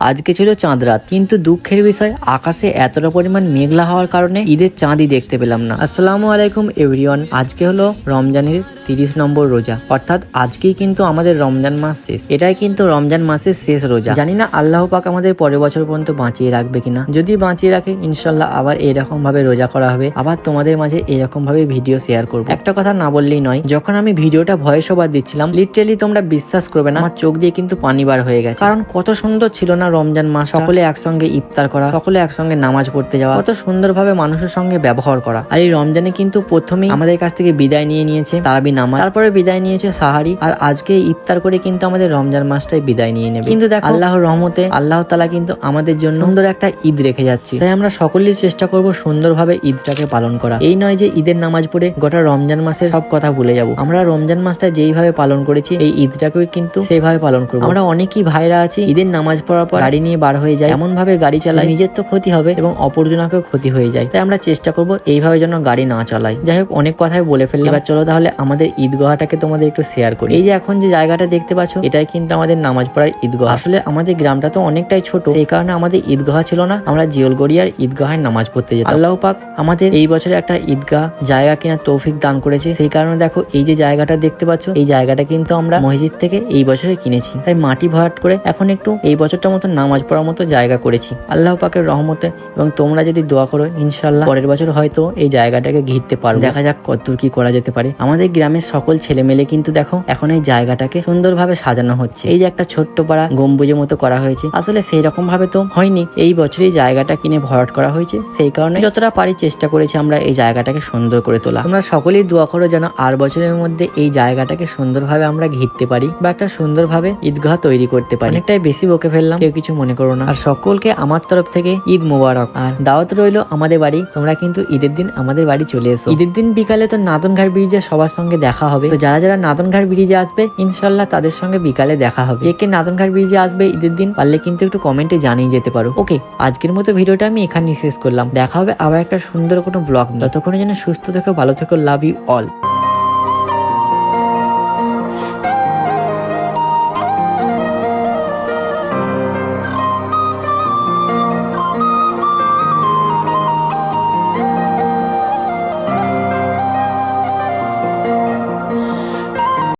আজকে ছিল চাঁদ রাত, কিন্তু দুঃখের বিষয় আকাশে এতটা পরিমাণ মেঘলা হওয়ার কারণে ঈদের চাঁদই দেখতে পেলাম না। আসসালামু আলাইকুম এভরিওয়ান। আজকে হলো রমজানের 30 নম্বর রোজা, অর্থাৎ আজকেই কিন্তু আমাদের রমজান মাস শেষ। এটাই কিন্তু রমজান মাসের শেষ রোজা। জানি না আল্লাহ পাক আমাদের পরের বছর পর্যন্ত বাঁচিয়ে রাখবে কিনা। যদি বাঁচিয়ে রাখে ইনশাল্লাহ আবার এরকম ভাবে রোজা করা হবে, আবার তোমাদের মাঝে এরকম ভাবে ভিডিও শেয়ার করবো। একটা কথা না বললেই নয়, যখন আমি ভিডিওটা ভয়েস ওভার দিচ্ছিলাম, লিটারালি তোমরা বিশ্বাস করবে না, আমার চোখ দিয়ে কিন্তু পানি বার হয়ে গেছে। কারণ কত সুন্দর ছিল না রমজান মাস। সকলে একসঙ্গে ইফতার করা, সকলে একসঙ্গে নামাজ পড়তে যাওয়া, কত সুন্দরভাবে মানুষের সঙ্গে ব্যবহার করা। আর এই রমজানে কিন্তু প্রথমেই আমাদের কাছ থেকে বিদায় নিয়েছে তারাবি নামাজ, তারপরে বিদায় নিয়েছে সাহারি, আর আজকে ইফতার করে কিন্তু আমাদের রমজান মাসটাই বিদায় নিয়ে নেবে। কিন্তু দেখো আল্লাহর রহমতে আল্লাহ তাআলা কিন্তু আমাদের জন্য সুন্দর একটা ঈদ রেখে যাচ্ছে। তাই আমরা সকলেই চেষ্টা করব সুন্দরভাবে ঈদটাকে পালন করা। এই নয় যে ঈদের নামাজ পড়ে গোটা রমজান মাসের সব কথা ভুলে যাব। আমরা রমজান মাসটা যেইভাবে পালন করেছি এই ঈদটাকেও কিন্তু সেইভাবে পালন করবো। আমরা অনেকই ভাইরা আছি ঈদের নামাজ পড়ার পর গাড়ি নিয়ে বার হয়ে যায়, এমন ভাবে গাড়ি চালাই নিজের তো ক্ষতি হবে এবং অপরজনাকেও ক্ষতি হয়ে যায়। তাই আমরা চেষ্টা করব এইভাবে যেন গাড়ি না চালাই। যাই হোক, অনেক কথাই বলে ফেললাম। এবার চলো তাহলে আমাদের ঈদগাহটাকে তোমাদের একটু শেয়ার করি। এই যে এখন যে জায়গাটা দেখতে পাচ্ছ, এটাই কিন্তু আমাদের নামাজ পড়ার ঈদগাহ। আসলে আমাদের গ্রামটা তো অনেকটাই ছোট, সেই কারণে আমাদের ঈদগাহ ছিল না। আমরা জিওলগড়িয়ার ঈদগাহে নামাজ পড়তে যেতাম। আল্লাহ পাক আমাদের এই বছরে একটা ঈদগাহ জায়গা কেনার তৌফিক দান করেছে। সেই কারণে দেখো এই যে জায়গাটা দেখতে পাচ্ছ, এই জায়গাটা কিন্তু আমরা মসজিদ থেকে এই বছরে কিনেছি। তাই মাটি ভরাট করে এখন একটু এই বছরটা মতো নামাজ পড়ার মতো জায়গা করেছি আল্লাহ পাকের রহমতে। এবং তোমরা যদি দোয়া করো ইনশাল্লাহ পরের বছর হয়তো এই জায়গাটাকে ঘিরতে পারো। দেখা যাক কতদূর কি করা যেতে পারে। আমাদের গ্রামের সকল ছেলে মেলে কিন্তু দেখো এখন এই জায়গাটাকে সুন্দরভাবে সাজানো হচ্ছে। এই যে একটা ছোট্ট পাড়া গম্বুজের মতো করা হয়েছে, আসলে সেই রকম ভাবে তো হয়নি, এই বছরই জায়গাটা কিনে ভরাট করা হয়েছে। সেই কারণে যতটা পারি চেষ্টা করেছি আমরা এই জায়গাটাকে সুন্দর করে তোলা। তোমরা সকলেই দোয়া করো যেন আর বছরের মধ্যে এই জায়গাটাকে সুন্দরভাবে আমরা ঘিরতে পারি বা একটা সুন্দরভাবে ঈদগাহ তৈরি করতে পারি। অনেকটাই বেশি বকে ফেললাম, কেউ কিছু মনে করো না। আর সকলকে আমার তরফ থেকে ঈদ মোবারক। আর দাওয়াত রইলো আমাদের বাড়ি, তোমরা কিন্তু ঈদের দিন আমাদের বাড়ি চলে এসো। ঈদের দিন বিকালে তো নাদনঘাট ব্রিজে সবার সঙ্গে দেখা হবে। তো যারা যারা নাদনঘাট ব্রিজে আসবে ইনশাল্লাহ তাদের সঙ্গে বিকালে দেখা হবে। কে কে নাদনঘাট ব্রিজে আসবে ঈদের দিন পারলে কিন্তু একটু কমেন্টে জানিয়ে যেতে পারো। ওকে, আজকের মতো ভিডিওটা আমি এখানেই শেষ করলাম। দেখা হবে আবার একটা সুন্দর কোনো ব্লগ। ততক্ষণে যেন সুস্থ থেকো, ভালো থেকো। Love you all.